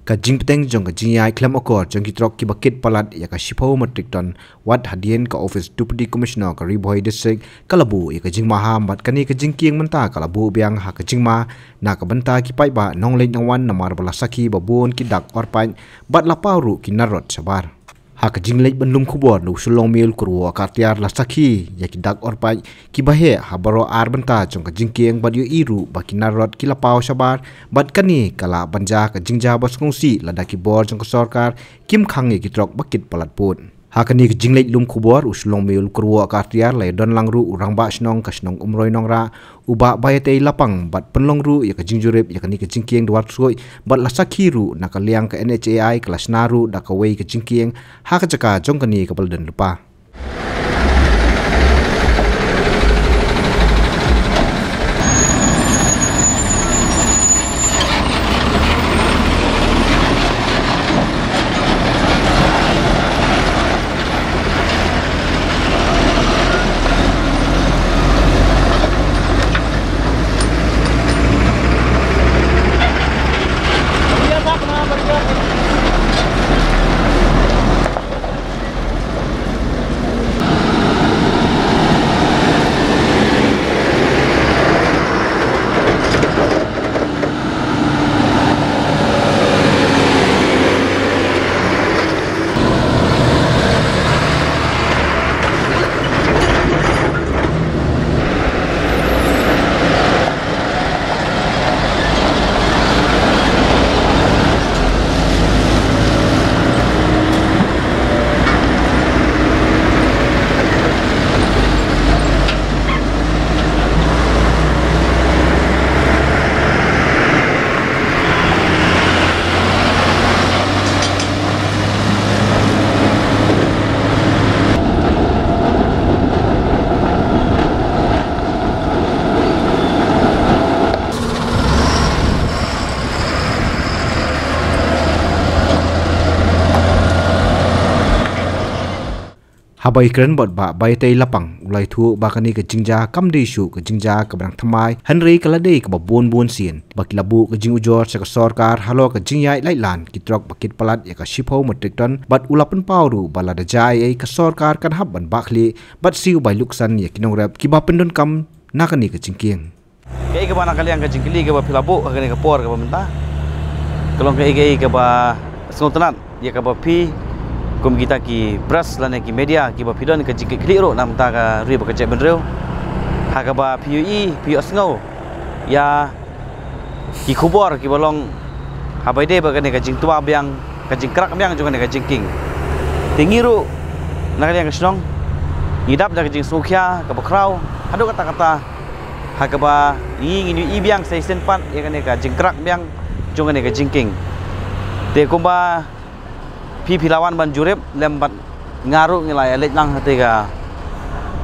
ka jingpeteng jong ka jingyai klam okor jong kitrok ki bakit palat ya ka shipho metric ton wat hadien ka office deputy commissioner ka Riboy district kalabu ya ka jingma ha mat kani ka jingking menta kalabu biang ha ka jingma na ka banta ki pai ba nonglei nangwan namar bala saki babon ki dak orpan bat laparu ki narot sabar ha ka jinglei bandung khubor nu sulong mil kurwa kartiar la saki ya ki dak orpan ki bahe ha baro ar banta jong ka jingking bat yu iru baki narot ki lapau sabar bat kani kala banja ka jingja bas kongsi ladaki bor jong ka sarkar kim khange ki trok bakit palat pun hakani ka jinglei lum khubor uslong mil kurwa kartiar lai don langru urang ba snong ka snong umroi nongra uba bayate lapang bat penlongru ya ka jingjurep ya kani ka jingking duar soi bat la sakhiru na ka liang ka NHAI kelas naru da ka wei ka jingking ha ka jaka jong kani ka balden lupa habai kren bot ba bai tei lapang ulai thu ba kani ka jingja kam dei shu ka jingja ka brang thamai hanrei kala dei ka bon bon sin bakilabu ka jing ujor sa ka sarkar halo ka jingyai lai lan kitrok bakit palat ya ka shipho metric ton bat ulapan pawru bala da jai ai ka sarkar kan hab ban bakli bat siu bai luksan ya kinong rap ki ba pendon kam na kani ka jingking kai ka ba na kaliang ka jingkili ka ba pilabu ka kani ka por ka ba menta kalong kai ka ba snotanan ya ka ba pi kum kita ki pras lane ki media ki ba pidon ka jik kliro nam ta ka ri ba ka je benreu ha ka ba PUE pi asngau ya ki khubor ki bolong ha bai de ba ka ne ka jing tua biang ka jing krak biang jo ka ne ka jing king tingiru na ka yang snong idap da ka jing sukhya ka ba krau hadu kata kata ha ka ba ngi i biang sai sen pan ya ka ne ka jing krak biang jo ka ne ka jing king te kumba pilawan ban jurep lembat ngaru ngilai alet lang hatiga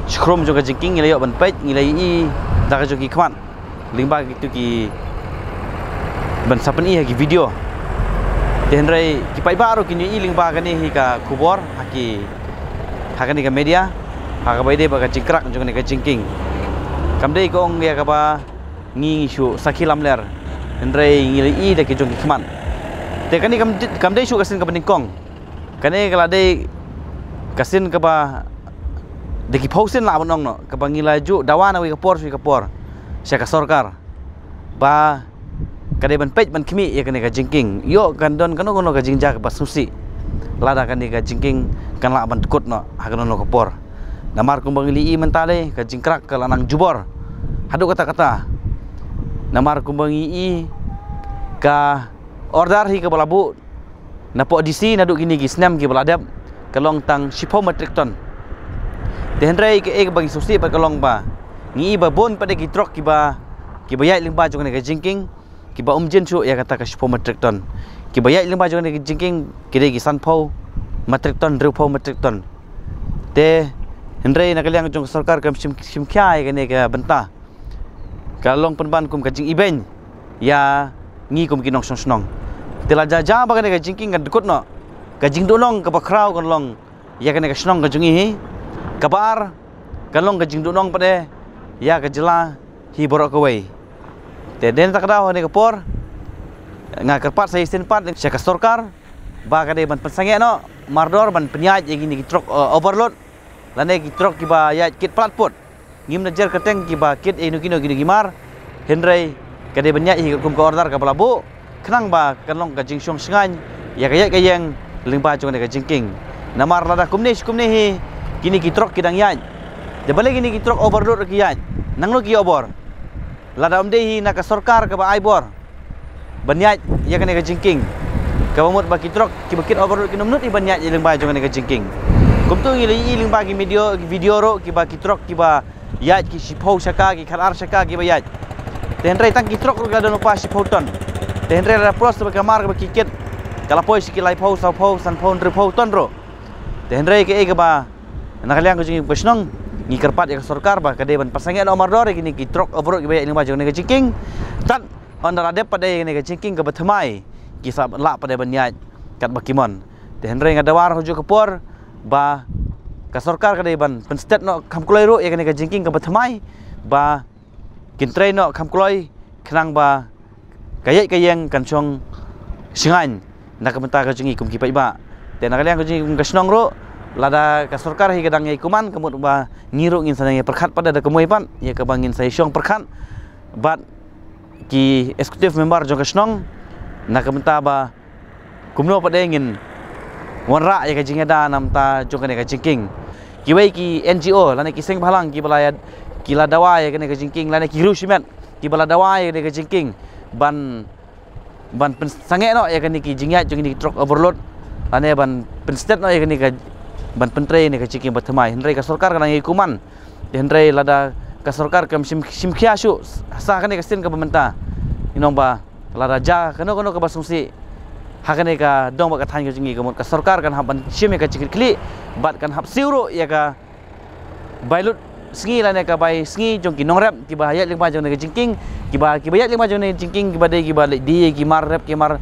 skrum juga jingking ngilai ban pej ngilai i daga joki khwan lingba gitu ki ban sapen i ki video tenrai ki pai baru kini i lingba kani hi ka kubor haki hakani ka media haka bai de ba ka jingkrak juga ni ka jingking kamdei ko ong ya ka ba ngi shu sakilam ler tenrai ngilai i da ki joki khman te kani kamdei shu kasin ka beningkong kane kala dei kasin ka ba deki pausin la bonong no ka bangila ju dawana wi ka por sya ka sarkar ba kade ban pej ban khimi ya kane ka jingking yo kan don kano ka jingja ka basusi lada kane ka jingking kan la ban kut no ha kan no ka por namar kum bangili i mentale ka jingkrak ka lanang jubor hadu kata namar kum bangi i ka order hi ka balabu napo DC naduk gini gi snam gi baladap kalong tang shipho metric ton tenrei ke bagi susi ba kalong ba ngi ba bon pada gi trok ki ba yai limba jong ne ga jingking ki ba umjen chu ya kata ka shipho metric ton ki ba yai limba jong ne ga jingking ki de gi sanpho metric ton rupho metric ton te henrei na kaliang jong sarkar kam sim kya ga ne ga benta kalong penban kum ka jing iben ya ngi kum kinong snong tela jaja ba ka jingking kan dukut no ka jing dolong ka bakrau kan long ya kan ka snong ka jungi hi kabar kan long ka jing dolong pade ya ka jela hi borok ka wei te den tak daw ne ka por ngakerpat saya senpat syaka sorkar ba kade ban pensange no mardor ban penyaj gini truk overload lane ki truk ki ba ya kit platput ngim najar keteng ki ba kit inu kino gini gimar henry kade banyak hi kum ko order ka pelabu kenang ba kanlong ka jingsyong singan ya kaya kayang lingba jong ka jingking namar lada kumni hi kini ki truk kidang ya de balik gini ki truk overload ki ya nang lo ki obor lada amde hi na ka sorkar ka ba aibor banyak ya kene ka jingking ka bamut ba ki truk ki bakit overload ki nomnut i banyak lingba jong ka jingking kum tu ngi lingba ki video ro ki ba ki truk ki ba ya ki sipau saka ki khalar saka ki ba ya tenre tang ki truk ga don pa sipau ton tenre ra pros ba kamar ba ki ket kala poi si ki lai pau sa pau san pau ndri pau ton ro tenre ke e ba nakaliang ko jing pesnong ngi kerpat ya sorkar ba kade ban pasange nomor dor ki ki truk overload ki ba lingba jong ka jingking tan Onda radep pada yang nega cingking ke bertemai kisah lak pada banyak kat bakimon dan ring ada war hujuk kepor ba kasorkar kadai ban penstet no kamkulai ro yang nega cingking ke bertemai ba kintrei no kamkulai kenang ba kayai kayang kancong singan nak kementar ke jingi kum kipai ba dan nakaliang ke jingi kum kasnong ro lada kasorkar hi kadang ngai kuman kemut ba ngiru ngin sanai perkat pada da kemoi pan ya ke bangin sai syong perkat bat ki eksekutif member jong kasnong nak kementar ba kumno pada ingin wanra ya kajing ada nam ta jong kene kajing ki wei ki NGO lane ki seng balang ki balaya ki la dawa ya kene kajing lane ki rusimet ki bala dawa ya kene kajing ban sange no ya kene ki jingya jong ni truck overload lane ban penstet no ya kene ka ban pentre ni kajing batamai henry ka sarkar kana ikuman henry lada ka sarkar kam simkhia shu sa kane ka sin ka pemerintah inong ba lada ja kano ka basungsi hakane ka dong ba ka than ka jingi ka sarkar kan haban sim ka chikit kli bat kan hap siuro ya ka bailut sngi lane ka bai sngi jong ki nongrap ki ba hayat lingba jong ka jingking ki ba hayat lingba jong jingking ki ba dei ki ba di ki mar rap ki mar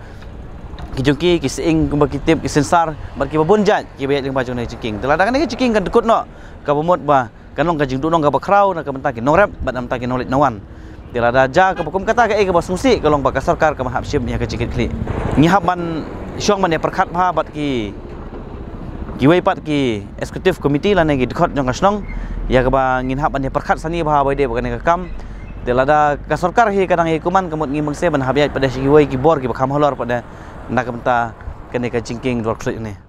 ki jong ki sing ki ba ki tip ki sensar bar ki ba bonjat ki ba hayat lingba jong jingking telada kan jingking kan dekut no ka bomot ba kanong ka jing dunong ka ba kraw na ka benta ki nongrap bat am ta ki nolit nawan telada ja ka hukum kata ka e ka ba sungsi kalong ba ka sarkar ka mahap sim ya ka chikit kli ngihap ban syong man ya perkhat pha bat ki wei pat ki eksekutif komiti lane ki dekhot jong kasnong ya ka ba ngin hap ban ya perkhat sani pha bai de ba ka kam telada ka sarkar hi kadang ikuman kemut ngi mengse ban habiat pada si wei ki bor ki ba kham holor pada nak benta kene ka jingking dor klik ni